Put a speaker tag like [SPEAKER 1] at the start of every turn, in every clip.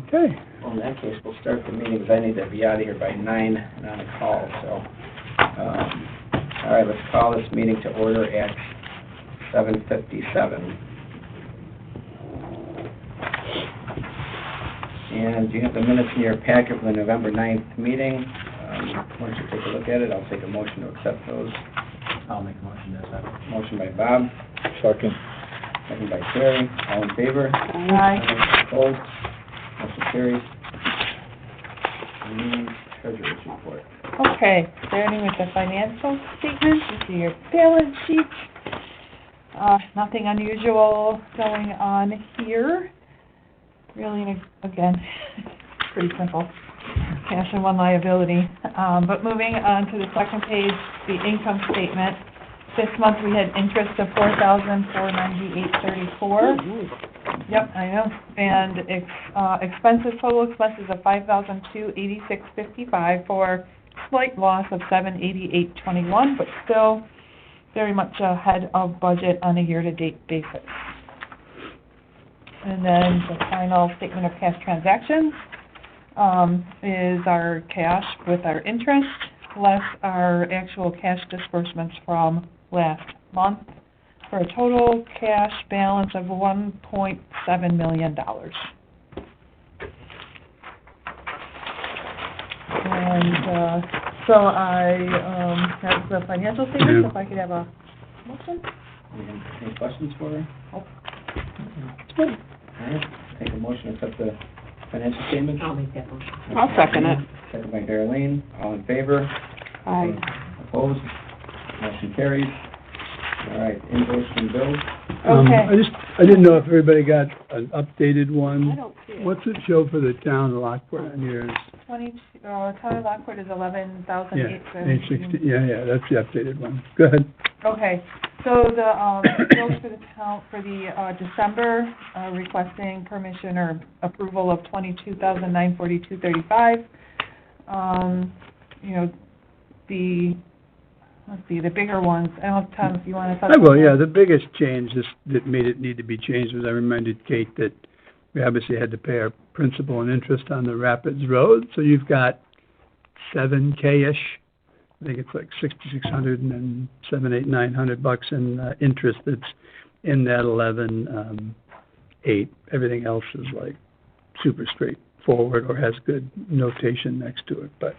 [SPEAKER 1] Okay.
[SPEAKER 2] Well, in that case, we'll start the meeting, because I need to be out of here by 9 and on a call, so. All right, let's call this meeting to order at 7:57. And you have the minutes in your packet for the November 9th meeting. Why don't you take a look at it? I'll take a motion to accept those.
[SPEAKER 3] I'll make a motion to accept.
[SPEAKER 2] Motion by Bob,
[SPEAKER 1] Second.
[SPEAKER 2] second by Terry. All in favor?
[SPEAKER 4] Aye.
[SPEAKER 2] Opposed? Motion carries. And treasurer's report.
[SPEAKER 4] Okay, starting with the financial statements, this is your balance sheet. Nothing unusual going on here. Really, again, pretty simple. Cash and one liability. But moving on to the second page, the income statement. This month we had interest of $4,498.34. Yep, I know. And expenses, total expenses of $5,286.55 for slight loss of $788.21, but still very much ahead of budget on a year-to-date basis. And then the final statement of cash transactions is our cash with our interest, less our actual cash disbursements from last month, for a total cash balance of $1.7 million. And so that's the financial statement, if I could have a motion?
[SPEAKER 2] Any questions for her?
[SPEAKER 4] Oh.
[SPEAKER 2] All right, take a motion to accept the financial statement.
[SPEAKER 5] I'll make that motion.
[SPEAKER 4] I'll second it.
[SPEAKER 2] Second by Darlene. All in favor?
[SPEAKER 4] Aye.
[SPEAKER 2] Opposed? Motion carries. All right, invoice and bills.
[SPEAKER 4] Okay.
[SPEAKER 1] I didn't know if everybody got an updated one.
[SPEAKER 5] I don't see it.
[SPEAKER 1] What's it show for the town of Lockport on yours?
[SPEAKER 4] Town of Lockport is
[SPEAKER 1] Yeah,
[SPEAKER 4] 11,870.
[SPEAKER 1] 860, yeah, that's the updated one. Go ahead.
[SPEAKER 4] Okay, so the bills for the town, for the December, requesting permission or approval of $22,942.35. You know, let's see, the bigger ones, I don't know, Tom, if you want to touch
[SPEAKER 1] I will,
[SPEAKER 4] on
[SPEAKER 1] yeah,
[SPEAKER 4] that.
[SPEAKER 1] the biggest change that made it need to be changed was I reminded Kate that we obviously had to pay our principal and interest on the Rapids Road, so you've got $7K-ish. I think it's like $6,600 and then $700, $800, $900 in interest that's in that 11,800. Everything else is like super straightforward or has good notation next to it, but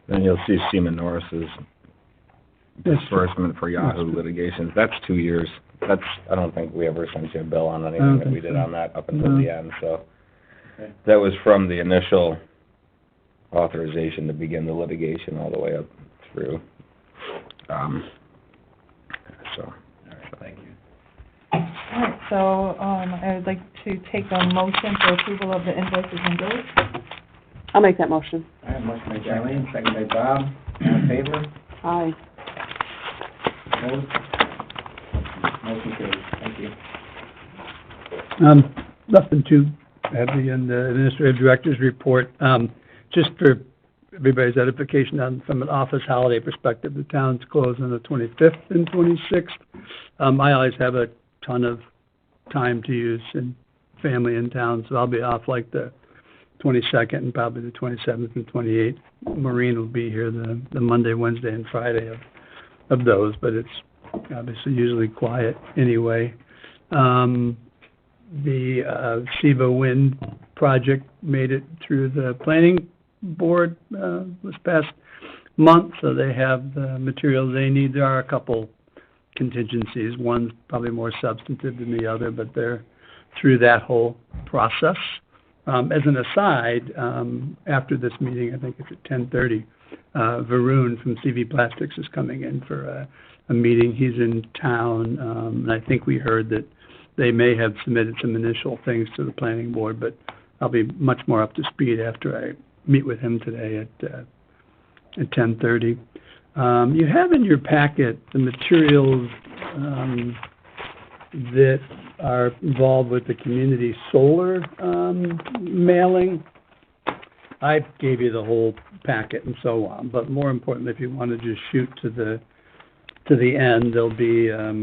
[SPEAKER 6] Then you'll see Seaman Norris's disbursement for Yahoo litigations. That's 2 years. I don't think we ever sent you a bill on anything that we did on that up until the end, so.
[SPEAKER 2] Okay.
[SPEAKER 6] That was from the initial authorization to begin the litigation all the way up through. So.
[SPEAKER 2] All right, thank you.
[SPEAKER 4] All right, so, I would like to take a motion for approval of the invoices and bills.
[SPEAKER 5] I'll make that motion.
[SPEAKER 2] All right, motion by Darlene, second by Bob. All in favor?
[SPEAKER 5] Aye.
[SPEAKER 2] Opposed? Motion carries. Thank you.
[SPEAKER 1] nothing too heavy in the administrative director's report. Just for everybody's edification, from an office holiday perspective, the town's closed on the 25th and 26th. I always have a ton of time to use and family in town, so I'll be off like the 22nd and probably the 27th and 28th. Maureen will be here the Monday, Wednesday, and Friday of those, but it's obviously usually quiet anyway. The SEVA Wind project made it through the planning board this past month, so they have the materials they need. There are a couple contingencies. One's probably more substantive than the other, but they're through that whole process. As an aside, after this meeting, I think it's at 10:30, Varun from CV Plastics is coming in for a meeting. He's in town, and I think we heard that they may have submitted some initial things to the planning board, but I'll be much more up to speed after I meet with him today at 10:30. You have in your packet the materials that are involved with the community solar mailing. I gave you the whole packet and so on, but more importantly, if you want to just shoot to the end, there'll be a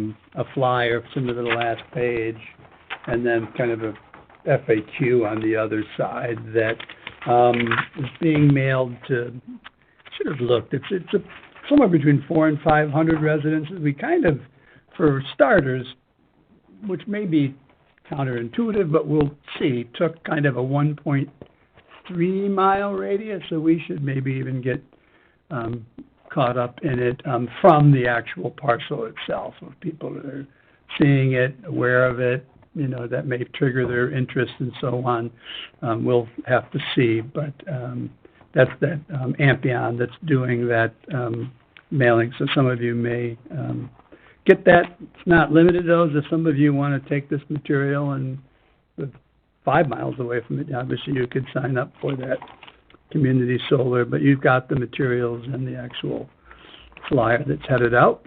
[SPEAKER 1] flyer similar to the last page, and then kind of a FAQ on the other side that, is being mailed to, should have looked, it's somewhere between 400 and 500 residences. We kind of, for starters, which may be counterintuitive, but we'll see, took kind of a 1.3 mile radius, so we should maybe even get caught up in it from the actual parcel itself, of people that are seeing it, aware of it, you know, that may trigger their interest and so on. We'll have to see, but that's that Ampion that's doing that mailing, so some of you may get that. It's not limited to those. If some of you want to take this material and live 5 miles away from it, obviously you could sign up for that community solar, but you've got the materials and the actual flyer that's headed out.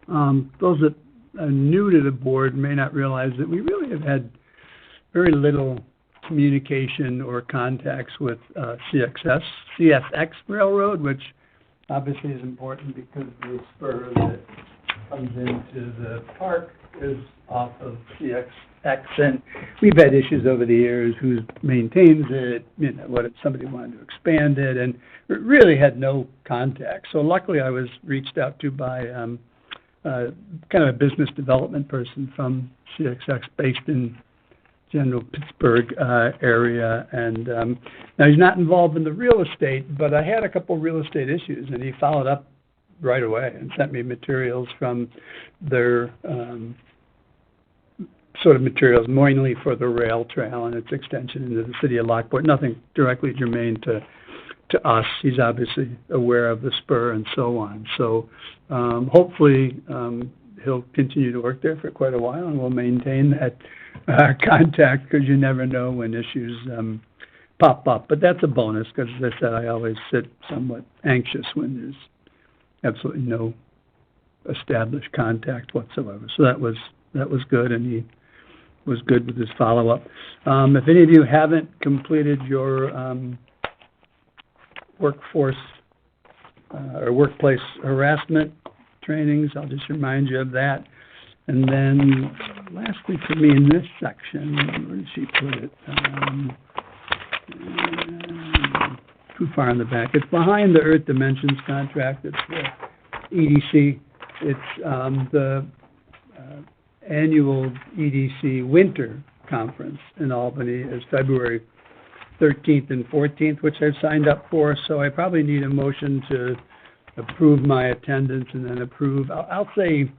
[SPEAKER 1] Those that are new to the board may not realize that we really have had very little communication or contacts with CSX Railroad, which obviously is important because the spur that comes into the park is off of CSX, and we've had issues over the years, who maintains it, you know, what if somebody wanted to expand it, and it really had no contact. So luckily I was reached out to by kind of a business development person from CSX based in general Pittsburgh area, and now he's not involved in the real estate, but I had a couple real estate issues, and he followed up right away and sent me materials from their sort of materials, mainly for the rail trail and its extension into the city of Lockport. Nothing directly germane to us. He's obviously aware of the spur and so on. So hopefully he'll continue to work there for quite a while, and we'll maintain that contact, because you never know when issues pop up. But that's a bonus, because as I said, I always sit somewhat anxious when there's absolutely no established contact whatsoever. So that was good, and he was good with his follow-up. If any of you haven't completed your workforce or workplace harassment trainings, I'll just remind you of that. And then lastly for me in this section, where did she put it? Too far in the back. It's behind the Earth Dimensions contract. It's the EDC. It's the annual EDC Winter Conference in Albany is February 13th and 14th, which I've signed up for, so I probably need a motion to approve my attendance and then approve, I'll say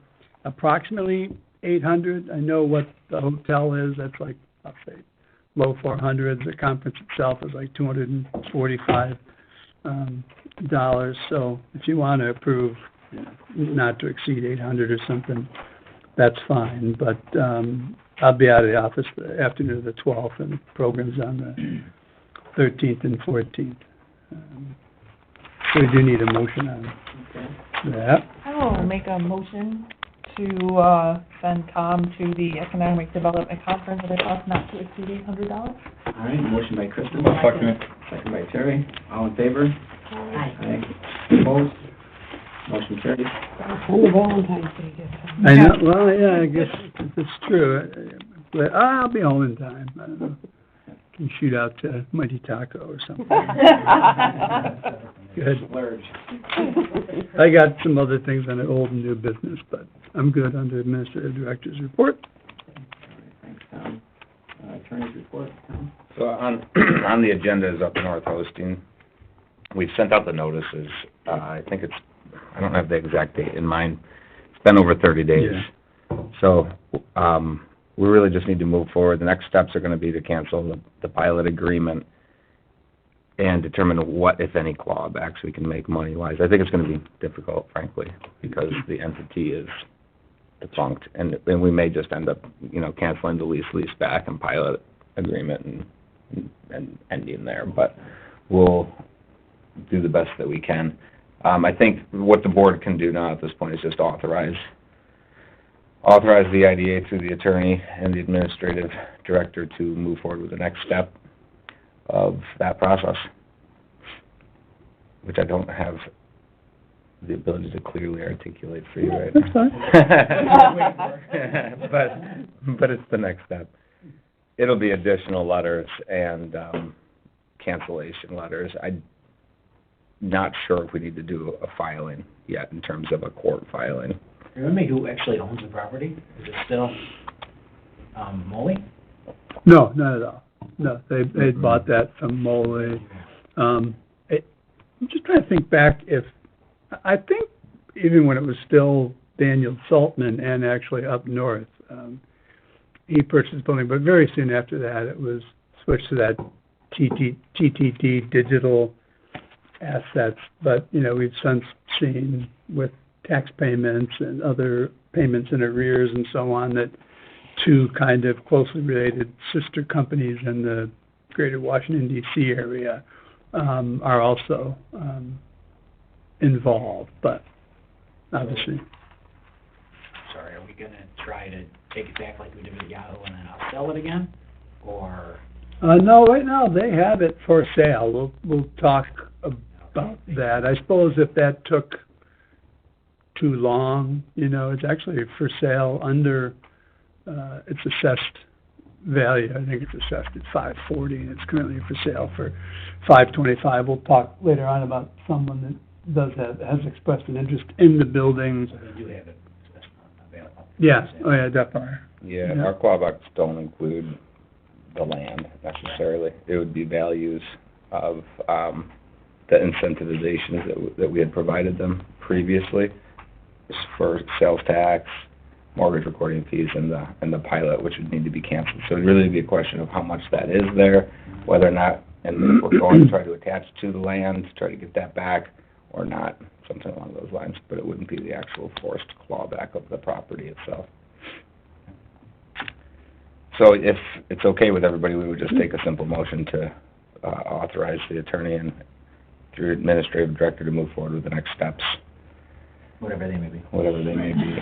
[SPEAKER 1] approximately 800. I know what the hotel is, that's like, I'll say low 400s. The conference itself is like $245. So if you want to approve, you know, not to exceed 800 or something, that's fine, but I'll be out of the office the afternoon of the 12th, and the program's on the 13th and 14th. So we do need a motion on that.
[SPEAKER 4] I'll make a motion to send Tom to the Economic Development Conference at a cost not to exceed $800.
[SPEAKER 2] All right, motion by Kristen. Second by Terry. All in favor? Aye. Opposed? Motion carries.
[SPEAKER 5] On the Valentine's Day gift.
[SPEAKER 1] I know, well, yeah, I guess it's true, but I'll be home in time. I don't know. Can shoot out to Mighty Taco or something. Good.
[SPEAKER 2] Splurge.
[SPEAKER 1] I got some other things on the old and new business, but I'm good under Administrative Director's report.
[SPEAKER 2] All right, thanks, Tom. Attorney's report, Tom?
[SPEAKER 6] So on the agenda is up north hosting. We've sent out the notices. I think it's, I don't have the exact date in mind. It's been over 30 days.
[SPEAKER 1] Yeah.
[SPEAKER 6] So, we really just need to move forward. The next steps are gonna be to cancel the pilot agreement and determine what, if any, clawbacks we can make money-wise. I think it's gonna be difficult, frankly, because the entity is defunct, and we may just end up, you know, canceling the lease back and pilot agreement and ending there, but we'll do the best that we can. I think what the board can do now at this point is just authorize the IDA through the attorney and the administrative director to move forward with the next step of that process, which I don't have the ability to clearly articulate for you right now.
[SPEAKER 1] That's fine.
[SPEAKER 6] But it's the next step. it'll be additional letters and, cancellation letters. I'm not sure if we need to do a filing yet in terms of a court filing.
[SPEAKER 3] Remember me who actually owns the property? Is it still, Molly?
[SPEAKER 1] No, not at all. No, they bought that from Mole. I'm just trying to think back I think even when it was still Daniel Saltman and actually up north, he purchased the building, but very soon after that, it was switched to that TTT digital assets. But, we've since seen with tax payments and other payments in arrears and so on, that two kind of closely related sister companies in the greater Washington DC area, are also, involved, but obviously.
[SPEAKER 3] Sorry, are we gonna try to take it back like we did with Yahoo and then I'll sell it again? Or,
[SPEAKER 1] No, right now, they have it for sale. We'll talk about that. I suppose if that took too long, it's actually for sale under, its assessed value. I think it's assessed at $540, and it's currently for sale for $525. We'll talk later on about someone that has expressed an interest in the building.
[SPEAKER 3] so they do have it available?
[SPEAKER 1] Yeah, oh yeah, definitely.
[SPEAKER 6] Yeah, our clawbacks don't include the land necessarily. It would be values of, the incentivizations that we had provided them previously for sales tax, mortgage recording fees, and the pilot, which would need to be canceled. So it'd really be a question of how much that is there, whether or not, and if we're going to try to attach to the land, to try to get that back, or not, something along those lines, but it wouldn't be the actual forced clawback of the property itself. So if it's okay with everybody, we would just take a simple motion to authorize the attorney and through administrative director to move forward with the next steps,
[SPEAKER 3] Whatever they may be.
[SPEAKER 6] whatever they may be.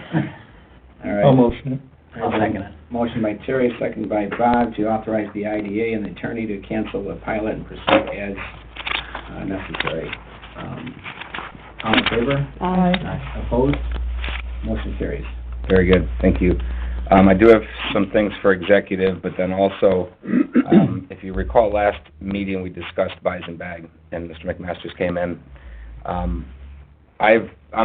[SPEAKER 2] All right.
[SPEAKER 1] motion.
[SPEAKER 3] I'll second it.
[SPEAKER 2] Motion by Terry, second by Bob, to authorize the IDA and the attorney to cancel the pilot and proceed as necessary. All in favor?
[SPEAKER 5] Aye.
[SPEAKER 2] Opposed? Motion carries.
[SPEAKER 6] Very good, thank you. I do have some things for executive, but then also, if you recall, last meeting, we discussed Beisenbag, and Mr. McMasters came in. I'm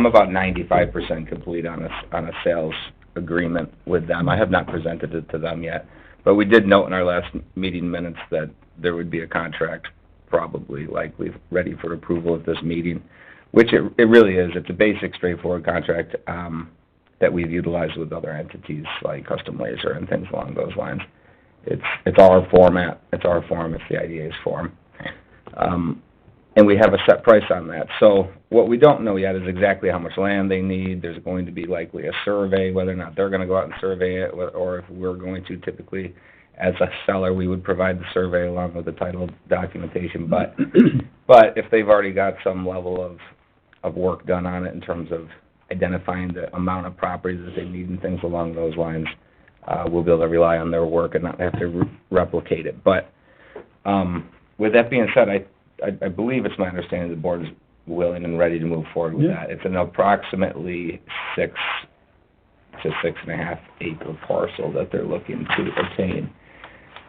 [SPEAKER 6] about 95% complete on a sales agreement with them. I have not presented it to them yet, but we did note in our last meeting minutes that there would be a contract probably likely ready for approval at this meeting, which it really is. It's a basic, straightforward contract that we've utilized with other entities like Custom Laser and things along those lines. It's our format, it's our form, it's the IDA's form. And we have a set price on that. So what we don't know yet is exactly how much land they need. There's going to be likely a survey, whether or not they're going to go out and survey it, or if we're going to. Typically, as a seller, we would provide the survey along with the title documentation. But if they've already got some level of work done on it in terms of identifying the amount of properties that they need and things along those lines, we'll be able to rely on their work and not have to replicate it. But with that being said, I believe it's my understanding the board is willing and ready to move forward with that. It's an approximately 6 to 6.5 acre parcel that they're looking to obtain.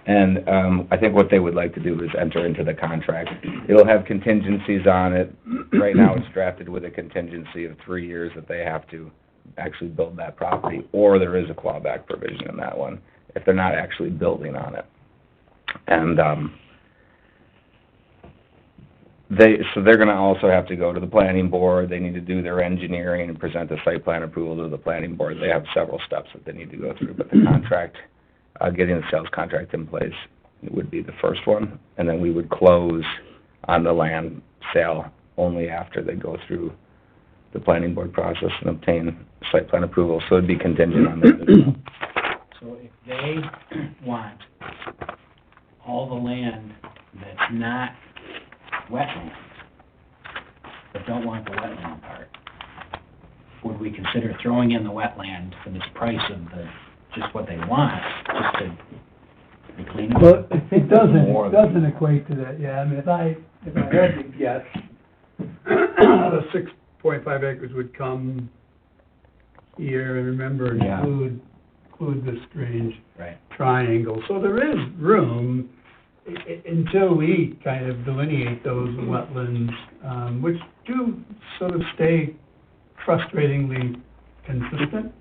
[SPEAKER 6] And I think what they would like to do is enter into the contract. It'll have contingencies on it. Right now, it's drafted with a contingency of 3 years that they have to actually build that property, or there is a clawback provision in that one if they're not actually building on it. And they're going to also have to go to the planning board. They need to do their engineering and present the site plan approval to the planning board. They have several steps that they need to go through, but the contract, getting the sales contract in place would be the first one, and then we would close on the land sale only after they go through the planning board process and obtain site plan approval, so it'd be contingent on that as well.
[SPEAKER 3] So if they want all the land that's not wetlands, but don't want the wetland part, would we consider throwing in the wetland for this price of just what they want, just to be clean up?
[SPEAKER 1] Well, it doesn't equate to that, yeah. I mean, if I had to guess, the 6.5 acres would come here, and remember,
[SPEAKER 3] Yeah.
[SPEAKER 1] include include this strange
[SPEAKER 3] Right.
[SPEAKER 1] triangle. So there is room until we kind of delineate those wetlands, which do sort of stay frustratingly consistent.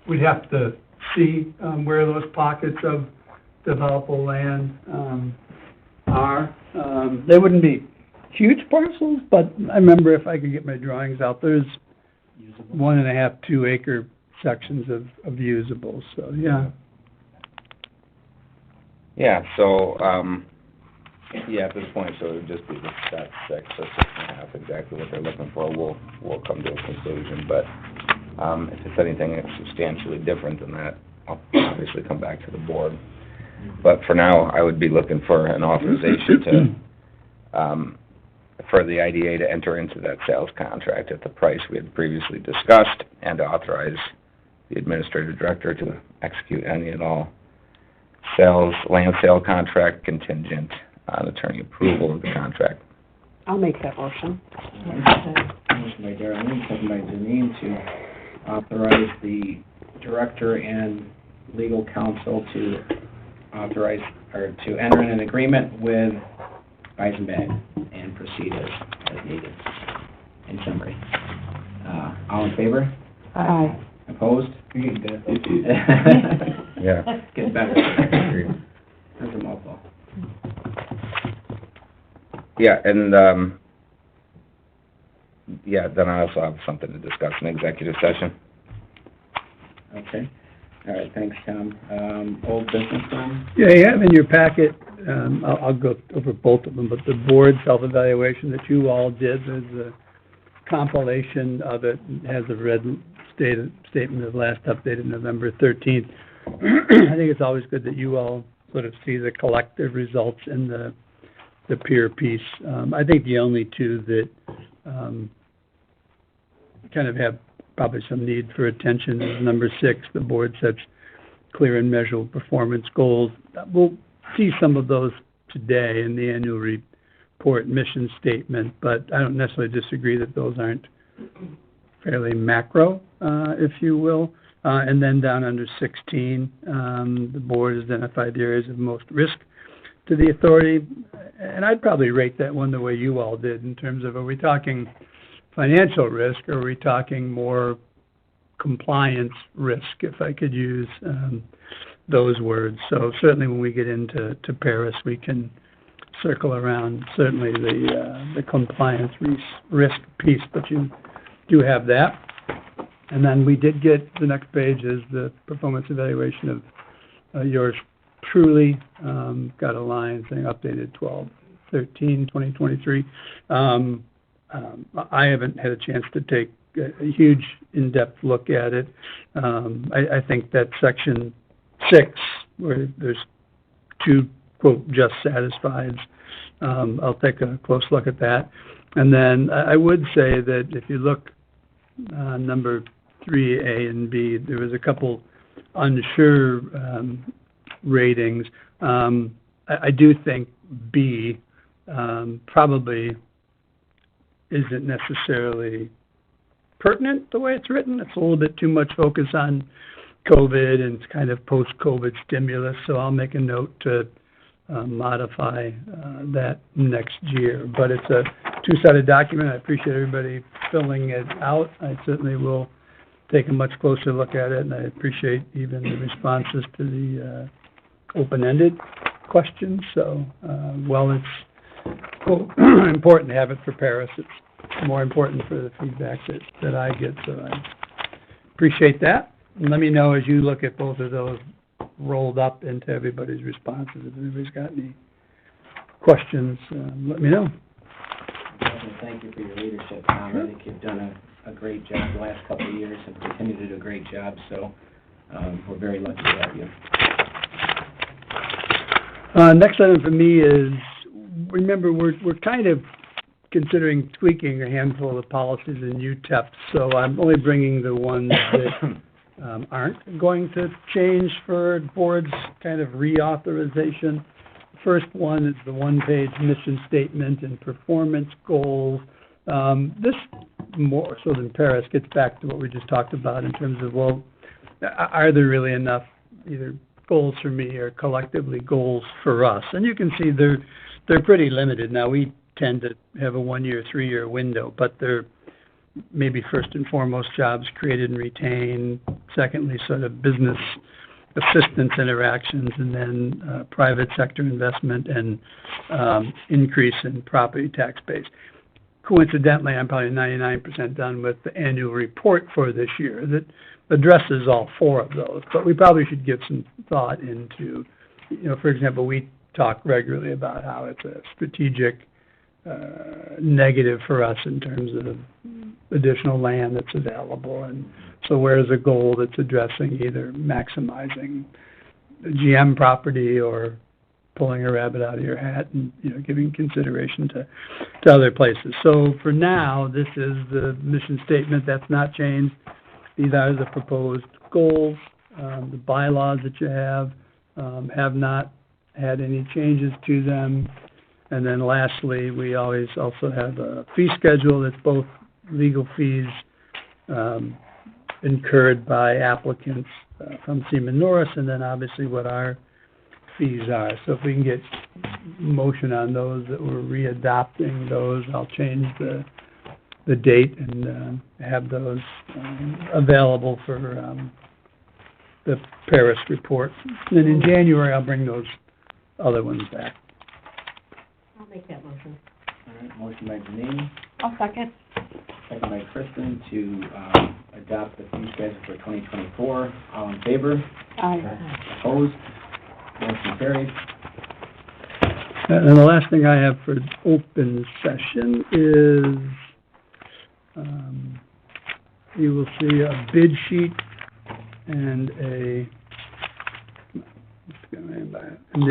[SPEAKER 1] We'd have to see, where those pockets of developable land, are. They wouldn't be huge parcels, but I remember if I could get my drawings out, there's
[SPEAKER 3] Usable.
[SPEAKER 1] 1.5, 2 acre sections of usables, so, yeah.
[SPEAKER 6] Yeah, so, yeah, at this point, so it would just be the step 6 or 6.5, exactly what they're looking for. We'll come to a conclusion, but, if it's anything that's substantially different than that, I'll obviously come back to the board. But for now, I would be looking for an authorization to, for the IDA to enter into that sales contract at the price we had previously discussed, and to authorize the administrative director to execute any and all land sale contract contingent on attorney approval of the contract.
[SPEAKER 5] I'll make that motion.
[SPEAKER 2] Motion by Darrell, second by Janine, to authorize the director and legal counsel to authorize, or to enter in an agreement with Eisenbach and proceed as needed, in summary. All in favor?
[SPEAKER 5] Aye.
[SPEAKER 2] Opposed?
[SPEAKER 6] Yeah.
[SPEAKER 2] Get better. That's a mouthful.
[SPEAKER 6] Yeah, and, yeah, then I also have something to discuss in executive session.
[SPEAKER 2] Okay. All right, thanks, Tom. Old business, Tom?
[SPEAKER 1] Yeah, you have in your packet, I'll go over both of them, but the board self-evaluation that you all did, there's a compilation of it, has a red statement of last updated November 13th. I think it's always good that you all sort of see the collective results in the peer piece. I think the only two that kind of have probably some need for attention is number 6, the board sets clear and measurable performance goals. We'll see some of those today in the annual report mission statement, but I don't necessarily disagree that those aren't fairly macro, if you will. And then down under 16, the board has identified the areas of most risk to the authority, and I'd probably rate that one the way you all did in terms of, are we talking financial risk, or are we talking more compliance risk, if I could use those words. So certainly when we get into Paris, we can circle around certainly the compliance risk piece, but you do have that. And then we did get, the next page is the performance evaluation of yours truly, got a line saying updated 12/13/2023. I haven't had a chance to take a huge in-depth look at it. I think that section 6, where there's 2, quote, just satisfieds, I'll take a close look at that. And then I would say that if you look, number 3A and B, there was a couple unsure ratings. I do think B probably isn't necessarily pertinent the way it's written. It's a little bit too much focus on COVID and it's kind of post-COVID stimulus, so I'll make a note to modify that next year. But it's a two-sided document. I appreciate everybody filling it out. I certainly will take a much closer look at it, and I appreciate even the responses to the open-ended questions. So, well, it's quote, important to have it for Paris. It's more important for the feedback that I get, so I appreciate that. And let me know as you look at both of those rolled up into everybody's responses. If anybody's got any questions, let me know.
[SPEAKER 2] Thank you for your leadership, Tom. I think you've done a great job the last couple of years and continue to do a great job, so we're very lucky to have you.
[SPEAKER 1] Next item for me is, remember, we're kind of considering tweaking a handful of policies in UTEP, so I'm only bringing the ones that aren't going to change for board's kind of reauthorization. First one is the one-page mission statement and performance goals. This more so than Paris gets back to what we just talked about in terms of, well, are there really enough either goals for me or collectively goals for us? And you can see they're pretty limited. Now, we tend to have a 1-year, 3-year window, but they're maybe first and foremost jobs created and retained, secondly, sort of business assistance interactions, and then private sector investment and increase in property tax base. Coincidentally, I'm probably 99% done with the annual report for this year that addresses all 4 of those, but we probably should give some thought into, for example, we talk regularly about how it's a strategic negative for us in terms of additional land that's available, and so where's a goal that's addressing either maximizing the GM property or pulling a rabbit out of your hat and, giving consideration to other places. So for now, this is the mission statement. That's not changed. These are the proposed goals. The bylaws that you have not had any changes to them. And then lastly, we always also have a fee schedule that's both legal fees incurred by applicants from Seaman Norris, and then obviously what our fees are. So if we can get motion on those, that we're readopting those, I'll change the date and have those available for the Paris report. And then in January, I'll bring those other ones back.
[SPEAKER 5] I'll make that motion.
[SPEAKER 2] All right, motion by Janine,
[SPEAKER 4] I'll second.
[SPEAKER 2] second by Kristen to adopt the fee schedule for 2024. All in favor?
[SPEAKER 5] Aye.
[SPEAKER 2] Opposed? Motion carries.
[SPEAKER 1] And the last thing I have for open session is, you will see a bid sheet and the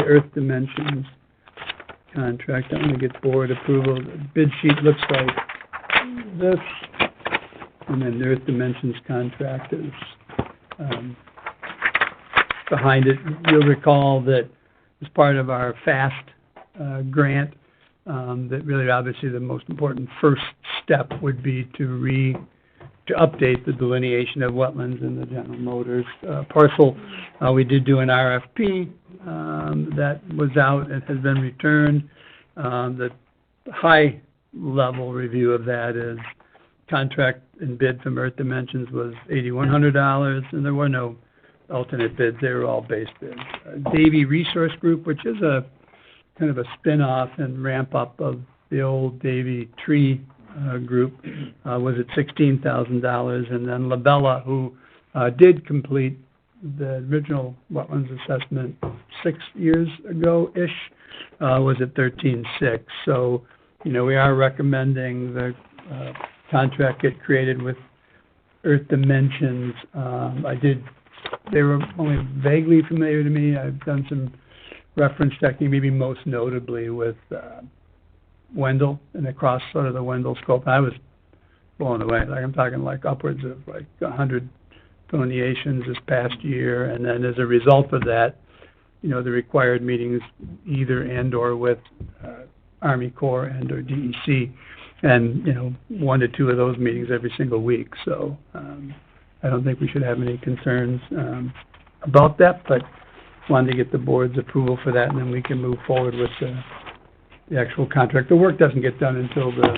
[SPEAKER 1] Earth Dimensions contract. I'm gonna get board approval. The bid sheet looks like this, and then the Earth Dimensions contract is, behind it. You'll recall that as part of our FAST grant, that really obviously the most important first step would be to update the delineation of wetlands in the General Motors parcel. We did do an RFP that was out and has been returned. The high-level review of that is contract and bid from Earth Dimensions was $8,100, and there were no alternate bids. They were all based in Davy Resource Group, which is a kind of a spin-off and ramp-up of the old Davy Tree Group, was at $16,000, and then Labella, who did complete the original wetlands assessment 6 years ago-ish, was at $13,600. So, we are recommending the contract get created with Earth Dimensions. They were only vaguely familiar to me. I've done some reference checking, maybe most notably with Wendell and across sort of the Wendell scope. I was blown away. I'm talking upwards of 100 delineations this past year, and then as a result of that, the required meetings either and or with Army Corps and or DEC, and 1 to 2 of those meetings every single week. So I don't think we should have any concerns about that, but wanted to get the board's approval for that, and then we can move forward with the actual contract. The work doesn't get done until the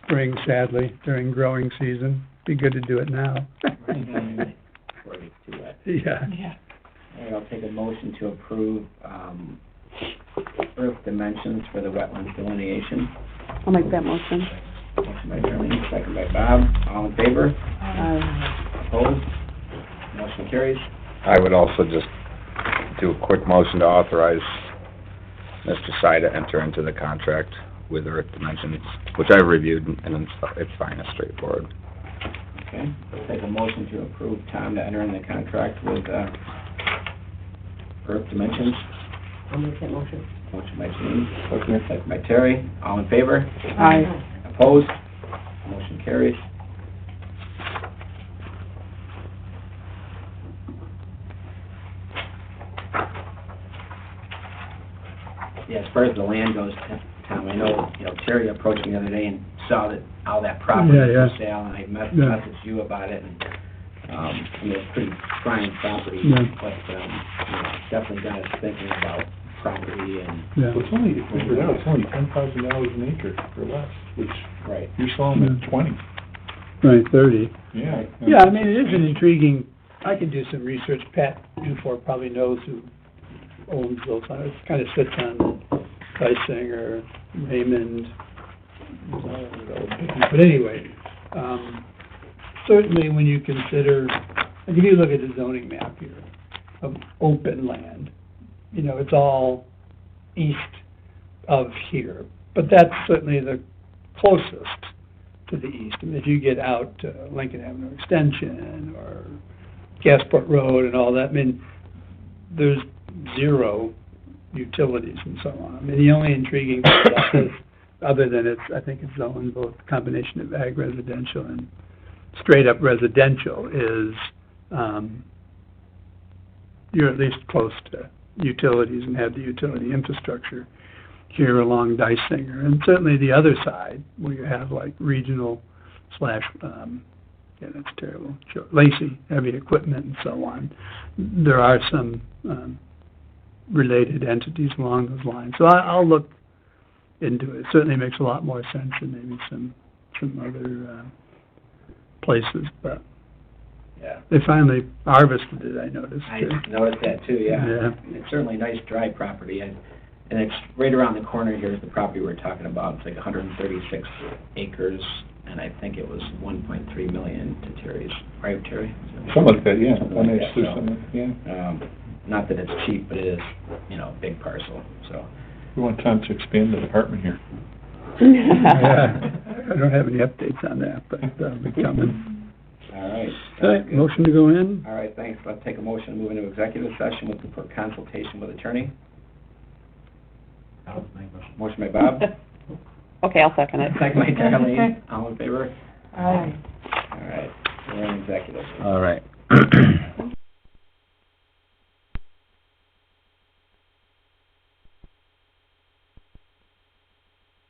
[SPEAKER 1] spring, sadly, during growing season. Be good to do it now.
[SPEAKER 2] Before it gets too wet.
[SPEAKER 1] Yeah.
[SPEAKER 4] Yeah.
[SPEAKER 2] All right, I'll take a motion to approve Earth Dimensions for the wetlands delineation.
[SPEAKER 5] I'll make that motion.
[SPEAKER 2] Motion by Darlene, second by Bob. All in favor?
[SPEAKER 5] Aye.
[SPEAKER 2] Opposed? Motion carries.
[SPEAKER 6] I would also just do a quick motion to authorize Mr. Sy to enter into the contract with Earth Dimensions, which I've reviewed, and it's fine, it's straightforward.
[SPEAKER 2] Okay, we'll take a motion to approve Tom to enter in the contract with Earth Dimensions.
[SPEAKER 5] I'll make that motion.
[SPEAKER 2] Motion by Janine, second by Terry. All in favor?
[SPEAKER 5] Aye.
[SPEAKER 2] Opposed? Motion carries. Yeah, as far as the land goes, Tom, I know, Terry approached me the other day and saw that all that property
[SPEAKER 1] Yeah, yeah.
[SPEAKER 2] was for sale, and I
[SPEAKER 1] Yeah.
[SPEAKER 2] messaged you about it, and, it's pretty prime property,
[SPEAKER 1] Yeah.
[SPEAKER 2] but, definitely got us thinking about property and,
[SPEAKER 1] Yeah,
[SPEAKER 7] Well, it's only, figure it out, it's only $10,000 an acre or less, which
[SPEAKER 2] right.
[SPEAKER 7] you're selling at 20.
[SPEAKER 1] right, 30.
[SPEAKER 7] Yeah.
[SPEAKER 1] Yeah, I mean, it is an intriguing, I can do some research, Pat Dufour probably knows who owns those, it kind of sits on Geisinger, Raymond, but anyway, certainly when you consider, like if you look at the zoning map here of open land, it's all east of here, but that's certainly the closest to the east. And if you get out to Lincoln Avenue Extension or Gasport Road and all that, I mean, there's zero utilities and so on. I mean, the only intriguing thing about this, other than I think it's zoned both combination of ag residential and straight up residential, is, you're at least close to utilities and have the utility infrastructure here along Geisinger. And certainly the other side, where you have like regional slash, yeah, that's terrible, Lacey Heavy Equipment and so on, there are some, related entities along those lines. So I'll look into it. It certainly makes a lot more sense than maybe some other, places, but
[SPEAKER 2] Yeah.
[SPEAKER 1] they finally harvested it, I noticed,
[SPEAKER 2] I
[SPEAKER 1] too.
[SPEAKER 2] noticed that too, yeah.
[SPEAKER 1] Yeah.
[SPEAKER 2] It's certainly nice dry property, and it's right around the corner here is the property we're talking about. It's like 136 acres, and I think it was 1.3 million to Terry's, right, Terry?
[SPEAKER 7] Something like that, yeah.
[SPEAKER 2] Something
[SPEAKER 7] I
[SPEAKER 2] like
[SPEAKER 7] mean,
[SPEAKER 2] that,
[SPEAKER 7] there's
[SPEAKER 2] so.
[SPEAKER 7] something, yeah.
[SPEAKER 2] Not that it's cheap, but it is, a big parcel, so.
[SPEAKER 7] We want Tom to expand the department here.
[SPEAKER 1] Yeah, I don't have any updates on that, but that'll be coming.
[SPEAKER 2] All right.
[SPEAKER 1] All right, motion to go in?
[SPEAKER 2] All right, thanks. Let's take a motion to move into executive session for consultation with attorney.
[SPEAKER 3] I'll make a motion.
[SPEAKER 2] Motion by Bob.
[SPEAKER 5] Okay, I'll second it.
[SPEAKER 2] Second by Darlene. All in favor?
[SPEAKER 4] Aye.
[SPEAKER 2] All right, we're in executive.
[SPEAKER 6] All right.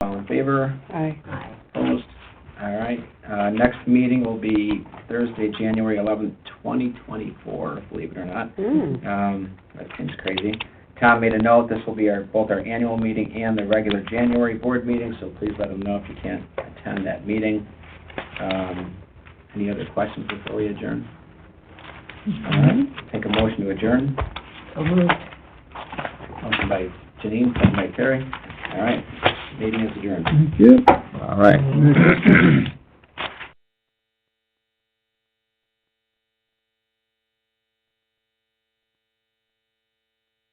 [SPEAKER 2] All in favor?
[SPEAKER 5] Aye.
[SPEAKER 2] Opposed? All right, next meeting will be Thursday, January 11th, 2024, believe it or not. That seems crazy. Tom made a note, this will be both our annual meeting and the regular January board meeting, so please let him know if you can't attend that meeting. Any other questions before we adjourn? All right, take a motion to adjourn. Motion by Janine, second by Terry. All right, meeting is adjourned.
[SPEAKER 1] Thank you.
[SPEAKER 6] All right.